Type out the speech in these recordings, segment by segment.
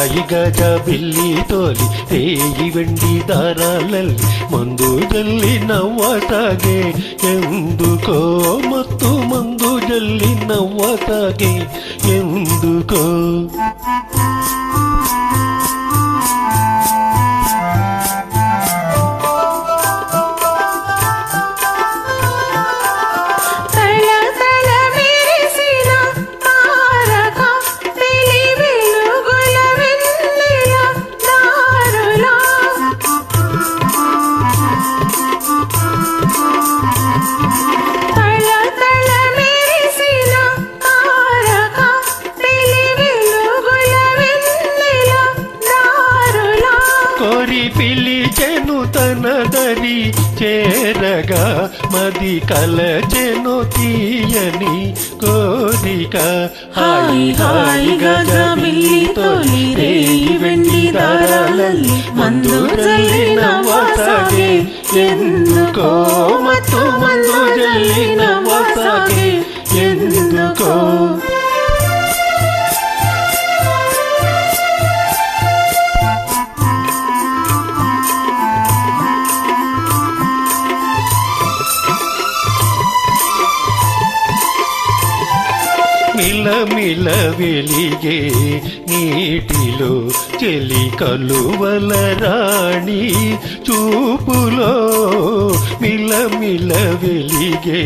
ಹಾಯಿ ಗಜ ಬಿಲ್ಲಿ ತೋಲಿ ರೇಯಿ ವೆಂಡಿ ದಾರಾಲಲ್ಲಿ ಮಂದು ಜಲ್ಲಿ ನವ್ವತಾಗೆ ಎಂದುಕೋ ಮತ್ತು ಮಂದು ಜಲ್ಲಿ ನವ್ವತಾಗೆ ಎಂದುಕೋ పిలిచెను తన దరి చేరగా మది కలచెను తీయని కోరిక హాయి హాయి గజ బిల్లి తోలి రేయి వెండి దారాలಲ್ಲಿ మందు జల్లి నవ్వసాగే ఎందుకో ಮತ್ತು ಮಂದು ಜಲ್ಲಿ ನವ್ವಸಾಗೆ ఎందుకో మిలమిల వెలిగే నీటిలో చెలి కలువల రాణి చూపులో మిలమిల వెలిగే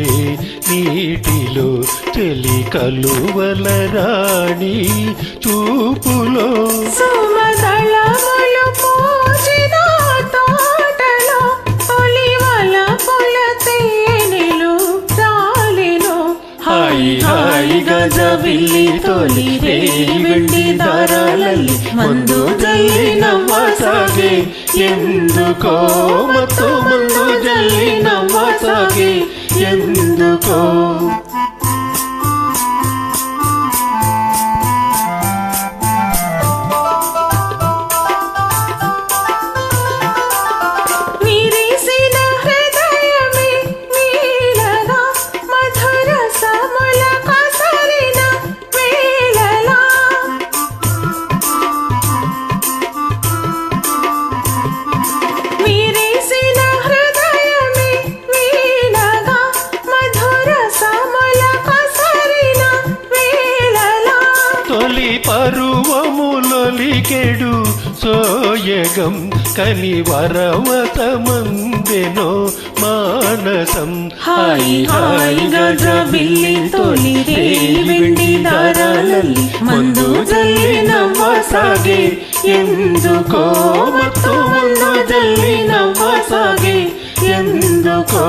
నీటిలో చెలి కలువల రాణి చూపులో సుమదళములు పూచిన తోటలో ఒలివల పొల తేనెలు రాలిలో హాయి హాయి గజ బిల్లి తోలి రేయి వెండి దారాలಲ್ಲಿ మందు జల్లి నవ్వసాగే ఎందుకో ಮತ್ತು ಮಂದು ಜಲ್ಲಿ ನವ್ವಸಾಗೆ ఎందుకో పరువములొలికెడు సోయగం కని వరవత మందెనో మానసం హాయి హాయి గజ బిల్లి తోలి రేయి వెండి దారాలಲ್ಲಿ మందు జల్లి నవ్వసాగే ఎందుకో ಮತ್ತು ಮಂದು ಜಲ್ಲಿ ನವ್ವಸಾಗೆ ఎందుకೋ